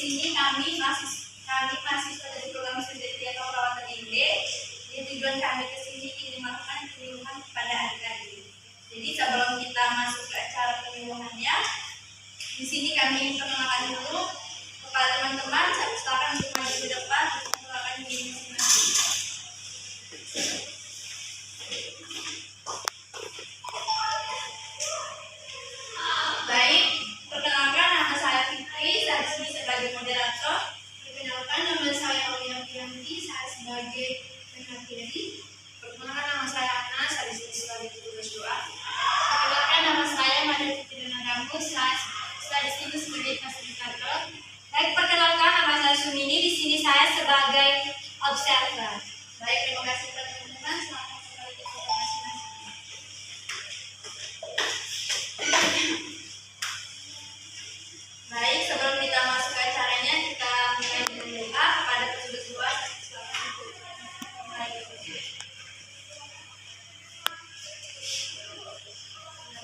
sini kami mahasiswa dari program studi atau perawatan MD. Jadi tujuan kami ke sini ingin melakukan penyuluhan kepada adik-adik. Jadi sebelum kita masuk ke acara penyuluhannya, di sini kami ingin perkenalkan dulu kepada teman-teman. Silakan untuk maju ke depan untuk memperkenalkan diri masing-masing. Baik, perkenalkan nama saya Fitri, saya di sini sebagai moderator. Perkenalkan nama saya Aulia Fianti, saya sebagai penghadiri. Perkenalkan nama saya Ana, saya di sini sebagai petugas doa. Perkenalkan nama saya Mada Fitri Nagamu, saya di sini sebagai fasilitator. Baik, perkenalkan nama saya Sumini, di sini saya sebagai observer. Baik, terima kasih teman-teman. Selamat kembali ke tempat masing-masing. Baik, sebelum kita masuk ke acaranya, kita mulai berdoa kepada petugas doa. Silakan untuk mulai berdoa.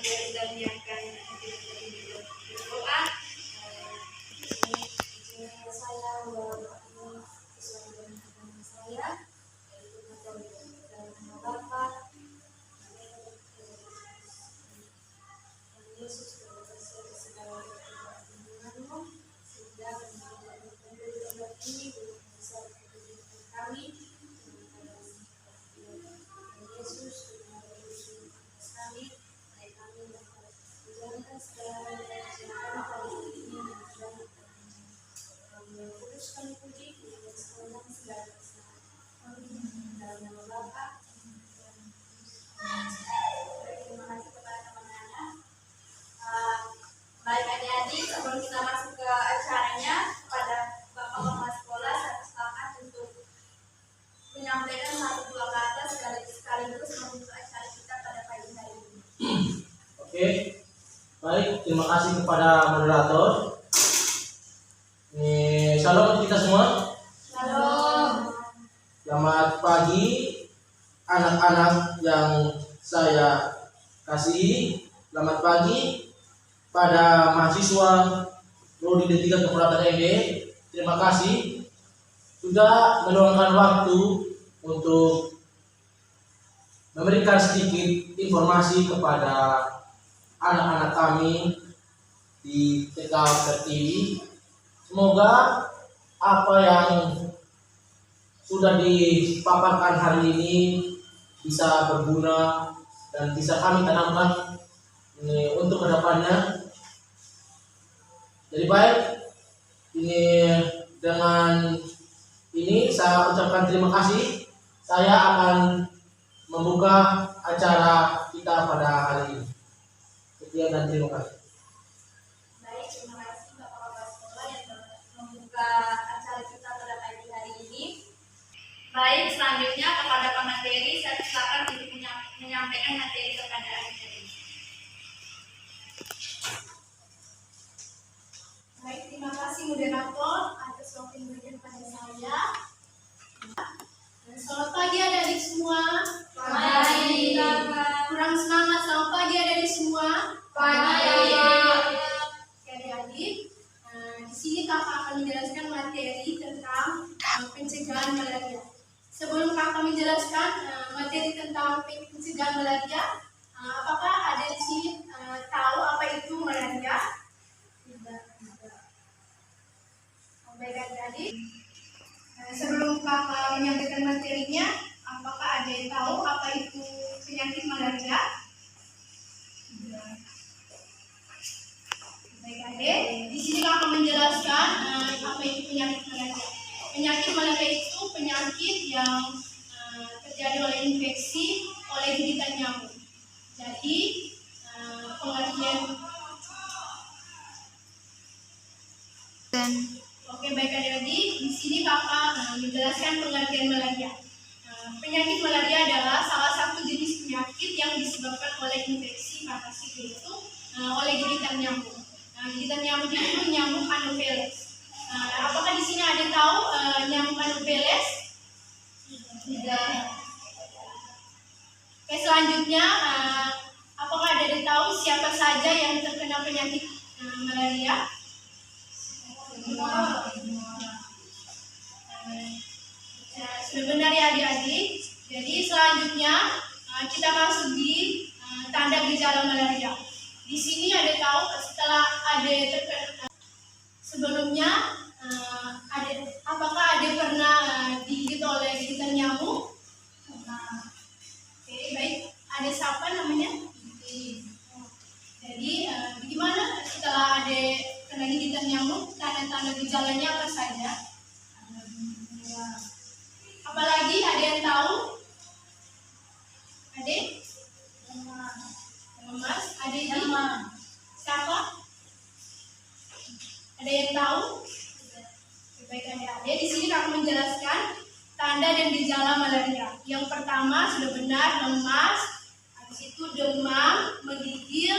Biar sudah menyiapkan berdoa. Saya sesuai dengan agama saya, yaitu nama Bapa, Yesus berkasih segala perlindunganmu, sehingga ini bisa kami. Yesus kami, kami dapat menjalankan segala kewajiban kami ini dan terus kami puji dan sekarang segala dalam nama Bapa. Terima kasih kepada teman-teman. Baik adik-adik, sebelum kita masuk ke acaranya, kepada bapak-bapak sekolah, saya silakan untuk menyampaikan satu dua kata sekaligus membuka acara kita pada pagi hari ini. Oke, baik, terima kasih kepada moderator. Shalom untuk kita semua. Shalom. Selamat pagi anak-anak yang saya kasihi. Selamat pagi pada mahasiswa Prodi D3 Keperawatan MD. Terima kasih sudah meluangkan waktu untuk memberikan sedikit informasi kepada anak-anak kami di TK Pertiwi. Semoga apa yang sudah dipaparkan hari ini bisa berguna dan bisa kami tanamkan untuk kedepannya. Jadi baik, dengan ini saya ucapkan terima kasih. Saya akan membuka acara kita pada hari ini. Sekian dan terima kasih. Baik, terima kasih bapak-bapak sekolah yang telah membuka acara kita pada pagi hari ini. Baik, selanjutnya kepada pemateri, saya silakan untuk menyampaikan materi kepada adik-adik. Baik, terima kasih moderator atas waktu yang diberikan pada saya. Dan selamat pagi adik-adik semua. Pagi. Kurang semangat, selamat pagi adik-adik semua. Pagi. Adik-adik, di sini kakak akan menjelaskan materi tentang pencegahan malaria. Sebelum kakak menjelaskan materi tentang pencegahan malaria, apakah ada di sini tahu apa itu malaria? Baik adik-adik, sebelum kakak menyampaikan materinya, apakah ada yang tahu apa itu penyakit malaria? Baik adik, di sini kakak menjelaskan apa itu penyakit malaria. Penyakit malaria itu penyakit yang terjadi oleh infeksi oleh gigitan nyamuk. Jadi pengertian. Oke, baik adik-adik, di sini kakak menjelaskan pengertian malaria. Penyakit malaria adalah salah satu jenis penyakit yang disebabkan oleh infeksi parasit, yaitu oleh gigitan nyamuk. Gigitan nyamuk itu nyamuk Anopheles. Apakah di sini ada tahu nyamuk Anopheles? Tidak. Oke, selanjutnya apakah ada tahu siapa saja yang terkena penyakit malaria? Jadi selanjutnya kita masuk di tanda gejala malaria. Di sini ada tahu setelah ada terkena sebelumnya apakah ada pernah digigit oleh gigitan nyamuk? Nah, oke, baik. Ada siapa namanya? Jadi bagaimana setelah ada kena gigitan nyamuk, tanda-tanda gejalanya apa saja? Apalagi ada yang tahu? Ada? Lemas. Ada ini? Siapa? Ada yang tahu? Baik, ada. Di sini aku menjelaskan tanda dan gejala malaria. Yang pertama sudah benar, lemas, habis itu demam, menggigil,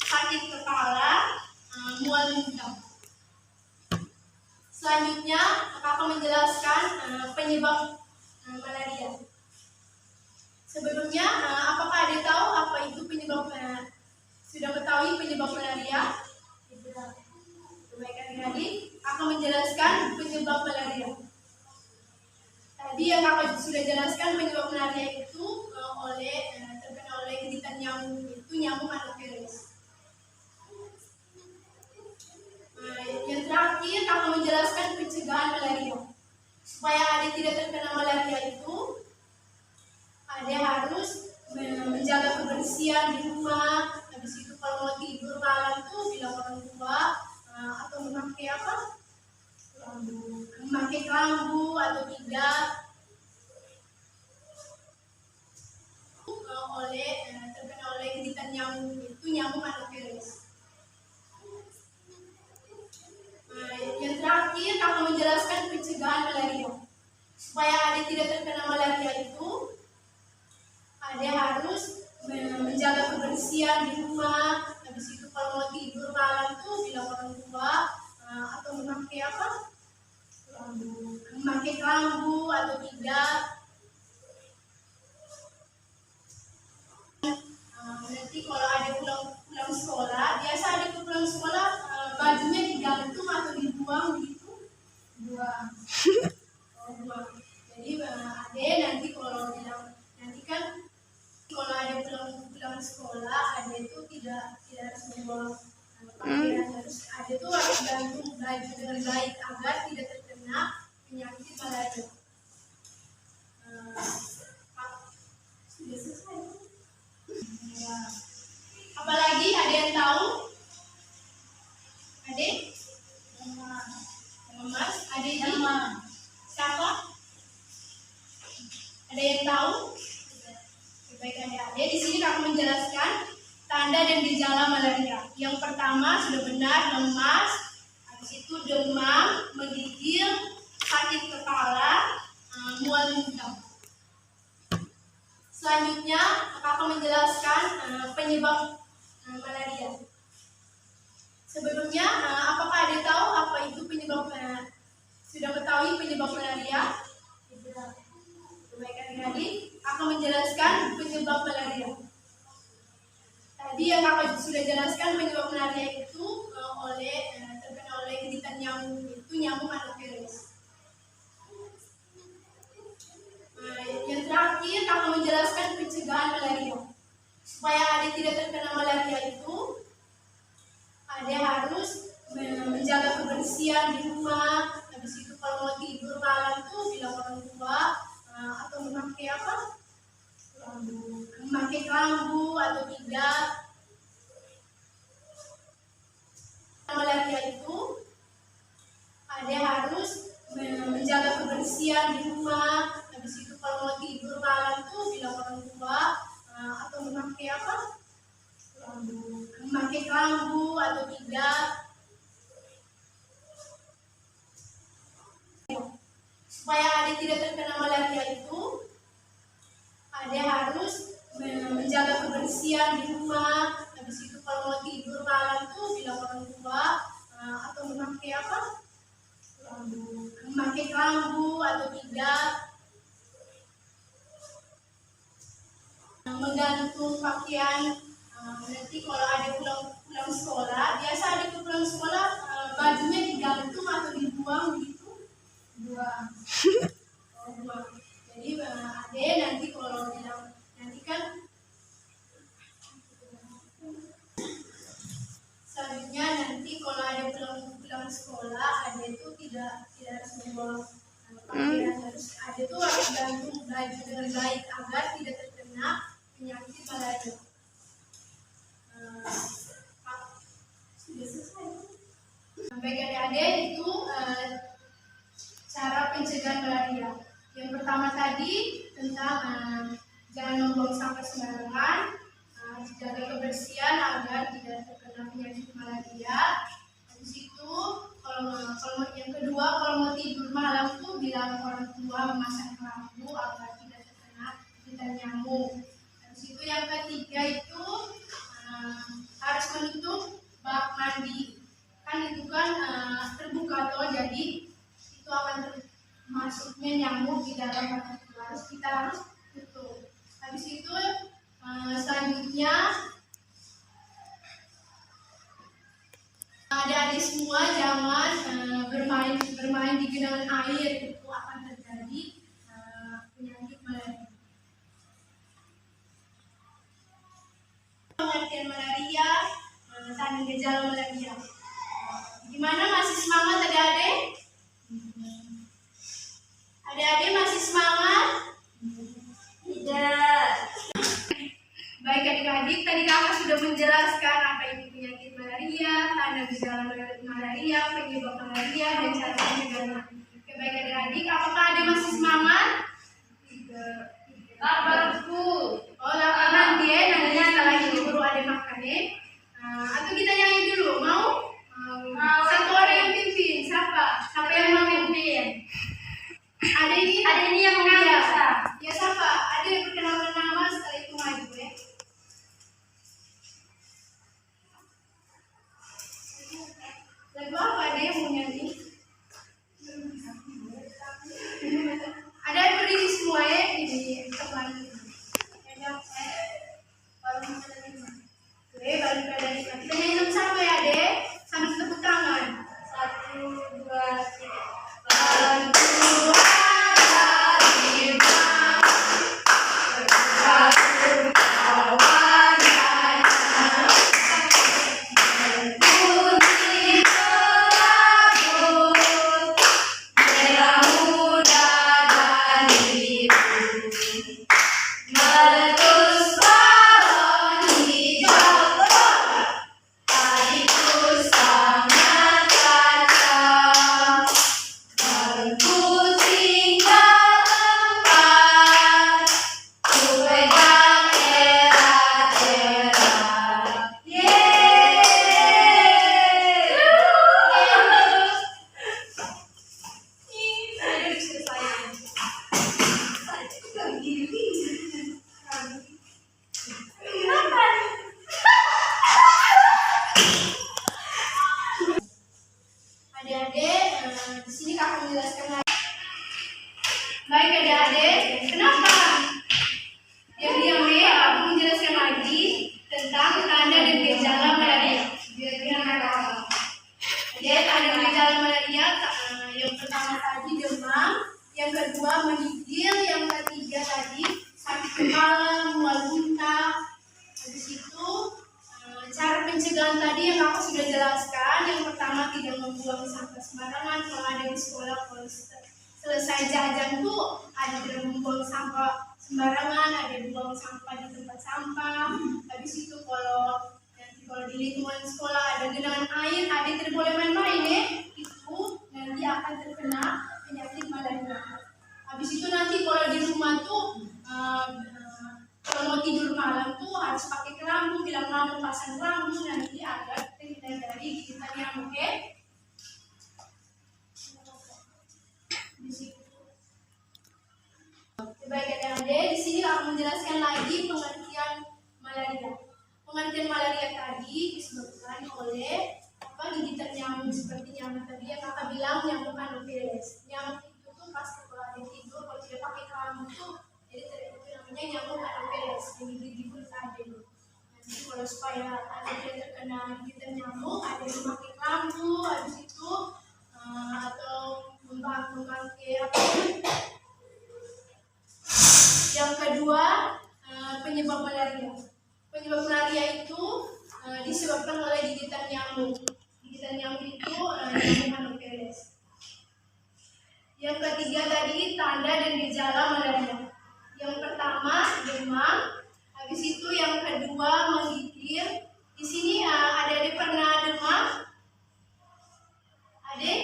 sakit kepala, mual muntah. Selanjutnya aku menjelaskan penyebab malaria. Sebelumnya, apakah ada tahu apa itu penyebab? Sudah ketahui penyebab malaria? Baik, adik-adik, aku menjelaskan penyebab malaria. Tadi yang aku sudah jelaskan penyebab malaria itu terkena oleh gigitan nyamuk, itu nyamuk anopheles. Yang terakhir aku menjelaskan pencegahan malaria. Supaya adik tidak terkena malaria itu, adik harus menjaga kebersihan di rumah. Habis itu kalau mau tidur malam tuh bilang orang tua atau memakai apa? Memakai kelambu atau tidak. Terkena oleh gigitan nyamuk, itu nyamuk anopheles. Yang terakhir aku menjelaskan pencegahan malaria. Supaya adik tidak terkena malaria itu, adik harus menjaga kebersihan di rumah. Habis itu kalau mau tidur malam tuh bilang orang tua atau memakai apa? Memakai kelambu atau tidak. Nanti kalau ada pulang sekolah, biasa ada pulang sekolah bajunya digantung atau dibuang gitu. Buang. Buang. Jadi ada nanti kalau bilang nanti kan kalau ada pulang sekolah, ada itu tidak harus membawa pakaian, harus ada tuh harus gantung baju dengan baik agar tidak terkena penyakit malaria. Sudah selesai. Apalagi ada yang tahu? Ada? Lemas. Ada ini? Siapa? Ada yang tahu? Baik, ada. Di sini aku menjelaskan tanda dan gejala malaria. Yang pertama sudah benar, lemas, habis itu demam, menggigil, sakit kepala, mual muntah. Selanjutnya aku menjelaskan penyebab malaria. Sebelumnya, apakah ada tahu apa itu penyebab? Sudah ketahui penyebab malaria? Baik, adik-adik, aku menjelaskan penyebab malaria. Tadi yang aku sudah jelaskan penyebab malaria itu terkena oleh gigitan nyamuk, itu nyamuk anopheles. Yang terakhir aku menjelaskan pencegahan malaria. Supaya adik tidak terkena malaria itu, adik harus menjaga kebersihan di rumah. Habis itu kalau mau tidur malam tuh bilang orang tua atau memakai apa? Memakai kelambu atau tidak. Malaria itu adik harus menjaga kebersihan di rumah. Habis itu kalau mau tidur malam tuh bilang orang tua atau memakai apa? Memakai kelambu atau tidak. Supaya adik tidak terkena malaria itu, adik harus menjaga kebersihan di rumah. Habis itu kalau mau tidur malam tuh bilang orang tua atau memakai apa? Memakai kelambu atau tidak. Menggantung pakaian. Nanti kalau ada pulang sekolah, biasa ada pulang sekolah bajunya digantung atau dibuang gitu. Buang. Buang. Jadi ada nanti kalau tidak harus membawa pakaian, harus ada tuh harus gantung baju dengan baik agar tidak terkena penyakit malaria. Sudah selesai. Baik adik-adik, itu cara pencegahan malaria. Yang pertama tadi tentang jangan membuang sampah sembarangan, jaga kebersihan agar tidak terkena penyakit malaria. Habis itu, kalau yang kedua, kalau mau tidur malam tuh bilang orang tua memasang lampu agar tidak terkena gigitan nyamuk. Habis itu yang ketiga itu harus menutup bak mandi. Kan itu kan terbuka tuh, jadi itu akan masuknya nyamuk di dalam bak itu. Kita harus tutup. Habis itu selanjutnya adik-adik semua jangan bermain di genangan air, itu akan terjadi penyakit malaria. Pengertian malaria, tanda gejala malaria. Gimana, masih semangat adik-adik? Adik-adik masih semangat? Tidak. Baik adik-adik, tadi kakak sudah menjelaskan apa itu penyakit malaria, tanda gejala malaria, penyebab malaria, dan cara mencegahnya. Oke, baik adik-adik, apakah adik masih semangat? Tidak. Laparku. Oh, lapar nanti ya, nanti setelah ini baru adik makan ya. Atau kita nyanyi dulu, mau? Satu orang yang pimpin, siapa? Siapa yang mau pimpin? Ada ini yang mau biasa. Ya siapa? Ada yang perkenalkan nama, setelah itu maju ya. Lagu apa ada yang mau nyanyi? Ada yang berdiri semua ya di depan. Oke, balik pada kita nyanyi sama-sama ya dek. Sambil tepuk tangan. 1, 2, 3. Adik-adik, di sini kakak menjelaskan lagi. Baik adik-adik, kenapa? Yang diam ya, aku menjelaskan lagi tentang tanda dan gejala malaria. Jadi tanda dan gejala malaria, yang pertama tadi demam, yang kedua menggigil, yang ketiga tadi sakit kepala, mual muntah. Habis itu cara pencegahan tadi yang aku sudah jelaskan. Yang pertama tidak membuang sampah sembarangan. Kalau ada di sekolah, kalau selesai jajan tuh ada tidak membuang sampah sembarangan, ada buang sampah di tempat sampah. Habis itu kalau di lingkungan sekolah ada genangan air, ada tidak boleh main-main ya. Itu nanti akan terkena penyakit malaria. Habis itu nanti kalau di rumah tuh kalau mau tidur malam tuh harus pakai kelambu, bilang mama pasang kelambu nanti agar terhindar dari gigitan nyamuk, oke? Baik adik-adik, di sini aku menjelaskan lagi pengertian malaria. Pengertian malaria tadi disebabkan oleh gigitan nyamuk seperti nyamuk tadi yang kakak bilang, nyamuk Anopheles. Nyamuk itu tuh pas kalau ada tidur, kalau tidak pakai kelambu tuh jadi namanya nyamuk Anopheles yang digigit kulit adik. Nanti kalau supaya adik tidak terkena gigitan nyamuk, ada yang memakai kelambu, habis itu atau memakai apa? Yang kedua, penyebab malaria. Penyebab malaria itu disebabkan oleh gigitan nyamuk. Gigitan nyamuk itu nyamuk Anopheles. Yang ketiga tadi tanda dan gejala malaria. Yang pertama demam, habis itu yang kedua menggigil. Di sini adik-adik pernah demam? Adik?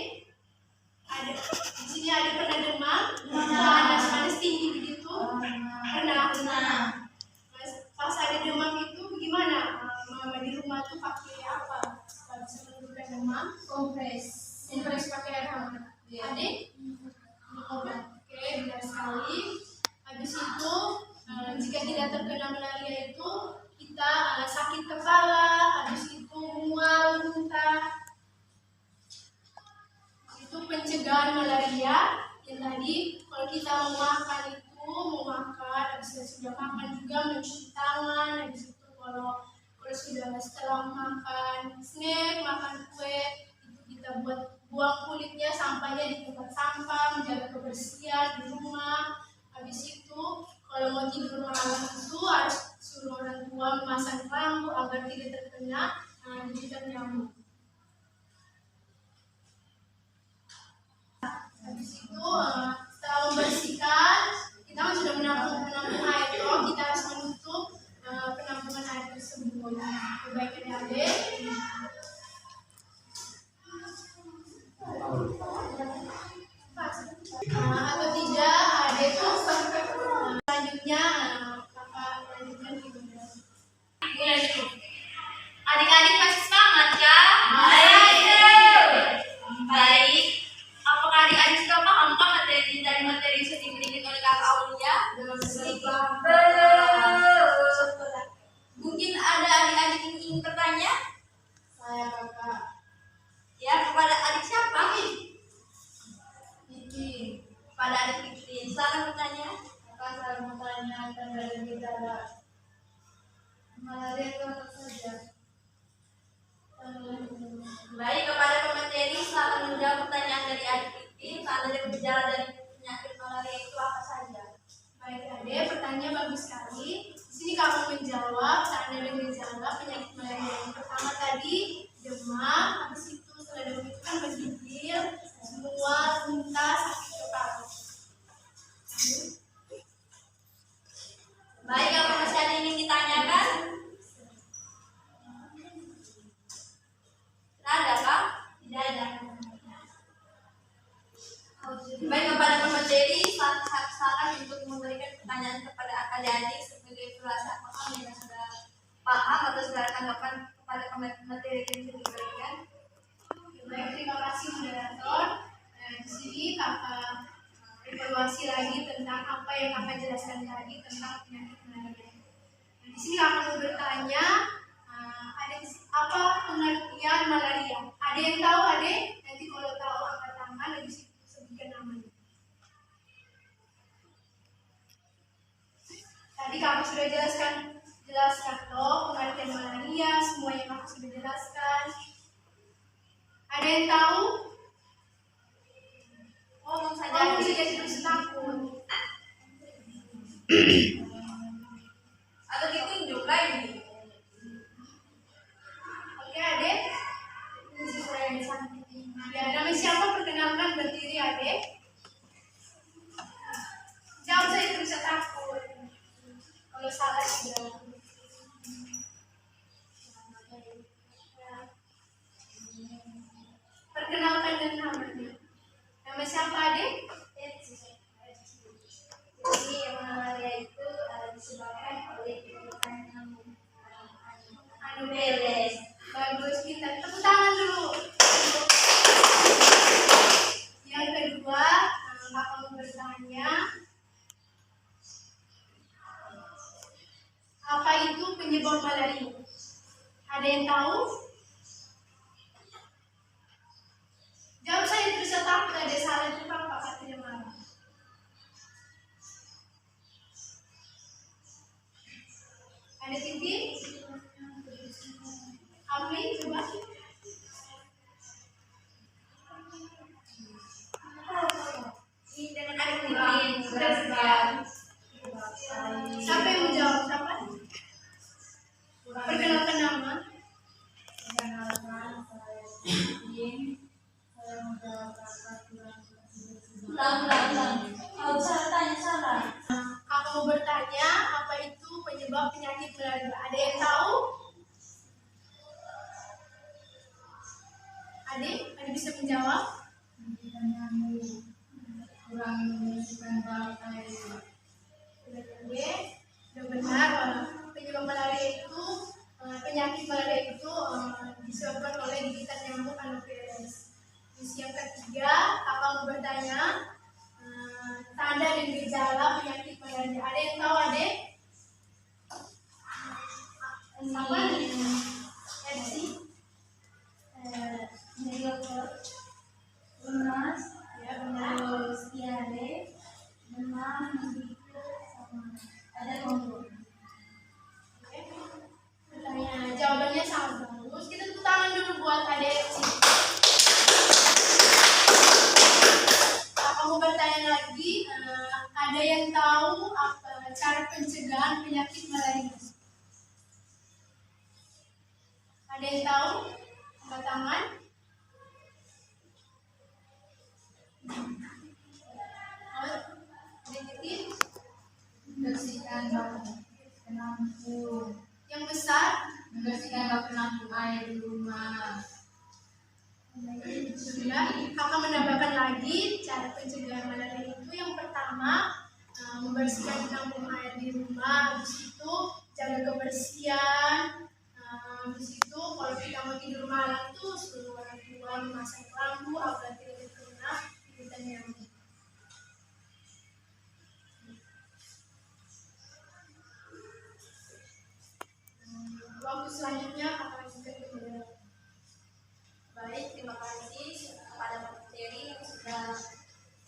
Ada. Di sini adik pernah demam? Panas tinggi begitu? Pernah. Pas ada demam itu bagaimana? Mama di rumah tuh pakai apa? Kalau bisa menurunkan demam? Kompres pakai air hangat. Adik? Obat. Oke, benar sekali. Habis itu jika tidak terkena malaria itu kita sakit kepala, habis itu mual, muntah. Itu pencegahan malaria yang tadi kalau kita mau makan habis sudah makan juga mencuci tangan, habis itu kalau sudah setelah makan snack, makan kue itu kita buang kulitnya, sampahnya di tempat sampah, menjaga kebersihan di rumah. Habis itu kalau mau tidur malam itu harus suruh orang tua memasang lampu agar tidak terkena gigitan nyamuk. Habis itu setelah membersihkan, kita kan sudah menampung air, kita harus menutup penampungan air tersebut. Baik adik. Atau tidak ada itu selanjutnya Adik-adik masih semangat ya? Baik. Apakah adik-adik sudah paham kan materi yang sudah diberikan oleh Kakak Aulia? Mungkin ada adik-adik yang ingin bertanya? saya kakak Ya, kepada adik siapa? Niki. Pada adik Fikri. Silakan bertanya. Kakak saya mau tanya tanda dan gejala malaria itu apa saja? Baik, kepada pemateri silakan menjawab pertanyaan dari adik Fikri. Tanda dan gejala dari penyakit malaria itu apa saja? Baik adik, pertanyaan bagus sekali. Di sini kamu menjawab tanda dan gejala penyakit malaria. Yang pertama tadi demam, habis itu setelah demam itu kan menggigil, mual, muntah, sakit kepala. Baik, apa masih ada yang ingin ditanyakan? Tidak ada, Kak? Tidak ada. Baik, kepada pemateri saran untuk memberikan pertanyaan kepada adik-adik sebagai perasaan paham yang sudah paham atau sudah ada tanggapan kepada materi yang sudah diberikan. Baik, terima kasih moderator. Di sini kakak evaluasi lagi tentang apa yang kakak jelaskan tadi tentang penyakit malaria. Di sini kakak mau bertanya, apa pengertian malaria? Ada yang tahu, adik? Nanti kalau tahu angkat tangan, habis itu sebutkan namanya. Tadi kakak sudah jelaskan loh pengertian malaria, semua yang kakak sudah jelaskan. Ada yang tahu? Ngomong saja. Kamu bisa jadi terus takut. Atau ditunjuk lagi. Oke adik, ini sesuai yang cantik. Ya, nama siapa perkenalkan berdiri adik. Jawab saya bisa takut. Kalau salah tidak. Perkenalkan dan namanya. Nama siapa adik? Jadi malaria itu disebabkan oleh penyakit Anopheles. Bagus, kita tepuk tangan dulu. Yang kedua, kakak mau bertanya, apa itu penyebab malaria? Ada yang tahu? Jawab saya terus takut ada salah juga kakak tidak marah. Ada titik? Amin, coba. ini dengan adik lain sudah sekian. Siapa yang menjawab? Siapa? Perkenalkan nama. Ulang. Kalau salah tanya salah. Aku mau bertanya, apa itu penyebab penyakit malaria? Ada yang tahu? Adik bisa menjawab? Kurang menyusukan bakteri. Sudah benar. Penyebab malaria itu, penyakit malaria itu disebabkan oleh gigitan nyamuk Anopheles. Terus yang ketiga, kakak mau bertanya, tanda dan gejala penyakit malaria. Ada yang tahu, Adik? Apa nih? Edsi? Lemas, Ya, benar. terus diare, demam, menggigil, sama ada gondok. Oke. Pertanyaan jawabannya sangat bagus. Kita tepuk tangan dulu buat Adik Edsi. Kamu bertanya lagi, ada yang tahu apa cara pencegahan penyakit malaria? Ada yang tahu? Angkat tangan. Sedikit. Membersihkan bak penampung, Yang besar. membersihkan bak penampung air di rumah. Sudah. Kakak menambahkan lagi cara pencegahan malaria itu yang pertama membersihkan penampung air di rumah. Habis itu jaga kebersihan. Habis itu kalau kita mau tidur malam tuh suruh orang tua memasang lampu agar tidak terkena gigitan nyamuk. Waktu selanjutnya akan lanjutkan kepada Baik, terima kasih kepada Pak Terry yang sudah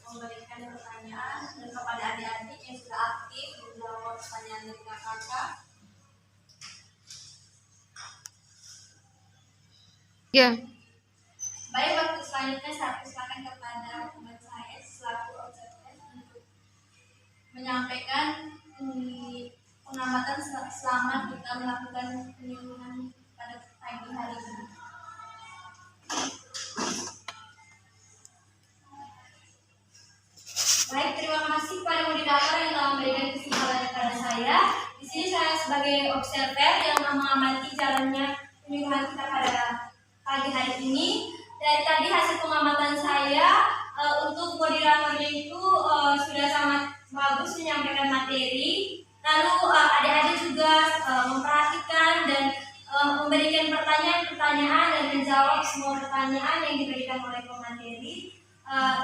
memberikan pertanyaan dan kepada adik-adik yang sudah aktif menjawab pertanyaan dari kakak. Ya, Baik, waktu selanjutnya saya persilakan kepada teman saya selaku observer untuk menyampaikan pengamatan selama kita melakukan penyuluhan pada pagi hari ini. Baik, terima kasih kepada moderator yang telah memberikan kesempatan kepada saya. Di sini saya sebagai observer yang mengamati jalannya penyuluhan kita pada pagi hari ini. Dari tadi hasil pengamatan saya untuk moderatornya itu sudah sangat bagus menyampaikan materi. Lalu adik-adik juga memperhatikan dan memberikan pertanyaan-pertanyaan dan menjawab semua pertanyaan yang diberikan oleh pemateri.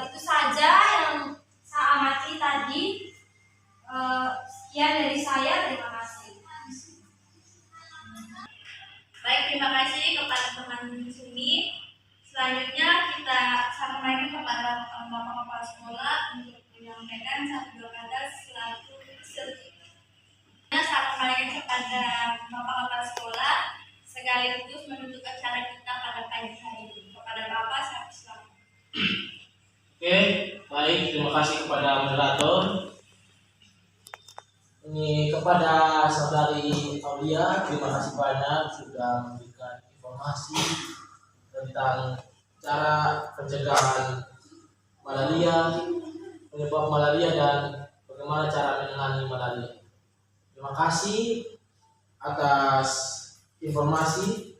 Itu saja yang saya amati tadi. Sekian dari saya, terima kasih. Baik, terima kasih kepada teman sini. Selanjutnya saya kembalikan kepada Bapak Kepala Sekolah untuk menyampaikan satu dua kata selaku saya kembalikan kepada Bapak Kepala Sekolah sekaligus menutup acara kita pada pagi hari ini. Kepada Bapak saya persilakan. Oke, baik, terima kasih kepada moderator. Ini kepada saudari Aulia, terima kasih banyak sudah memberikan informasi tentang cara pencegahan malaria, penyebab malaria dan bagaimana cara menangani malaria. Terima kasih atas informasi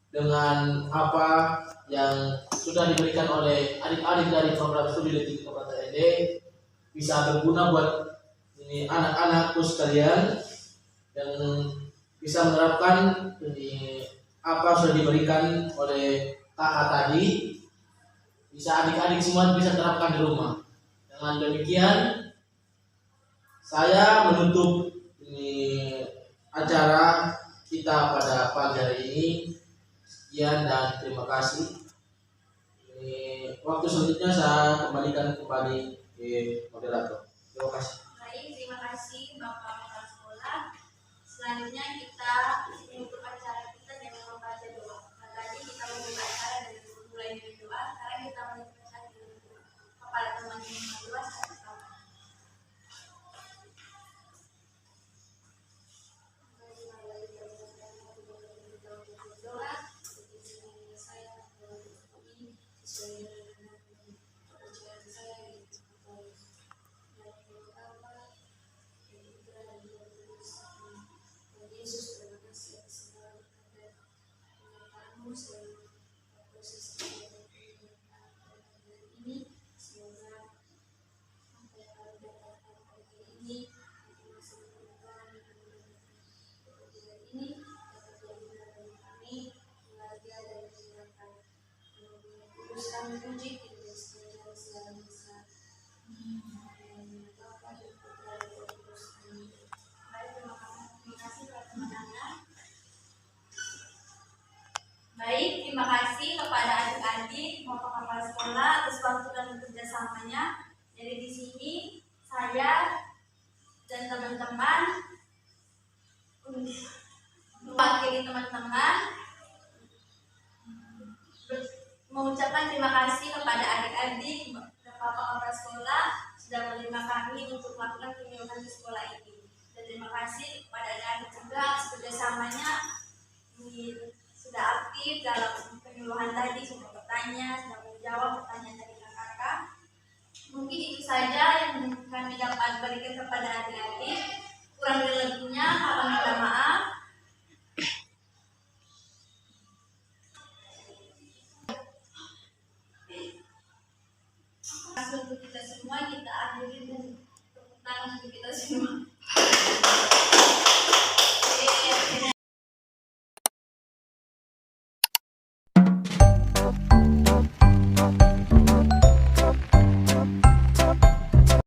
dengan apa yang sudah diberikan oleh adik-adik dari program studi Detik Kabupaten ND bisa berguna buat ini anak-anakku sekalian dan bisa menerapkan ini apa sudah diberikan oleh kakak tadi, bisa adik-adik semua bisa terapkan di rumah. Dengan demikian saya menutup ini acara kita pada pagi hari ini. Sekian dan terima kasih. Ini waktu selanjutnya saya kembalikan kembali ke moderator. Terima kasih. Baik, terima kasih Bapak Kepala Sekolah. Selanjutnya kita menutup acara kita dengan membaca doa. Tadi kita memulai acara dengan mulai dengan doa. Sekarang kita menutup acara dengan doa. Kepada teman yang kedua, saya persilakan. Doa. Saya sesuai dengan kepercayaan saya. bergabung selama proses ini. Semoga apa yang kami dapatkan hari ini masih berkenan ini dapat berguna bagi kami, keluarga dan masyarakat. Kudus kami puji kita sekarang selalu masa. Bapa dan Putra dan Roh Kudus. Amin. Baik, terima kasih kepada teman-teman. Baik, terima kasih kepada adik-adik maupun kepala sekolah atas waktu dan kerjasamanya. Jadi di sini saya dan teman-teman mewakili teman-teman mengucapkan terima kasih kepada adik-adik dan bapak kepala sekolah sudah menerima kami untuk melakukan penyuluhan di sekolah ini. Dan terima kasih kepada adik-adik juga kerjasamanya sudah aktif dalam penyuluhan tadi, sudah bertanya, sudah menjawab pertanyaan dari kakak-kakak. Mungkin itu saja yang kami dapat berikan kepada adik-adik. Kurang lebihnya kami minta maaf. Untuk kita semua, kita akhiri dan tepuk tangan untuk kita semua.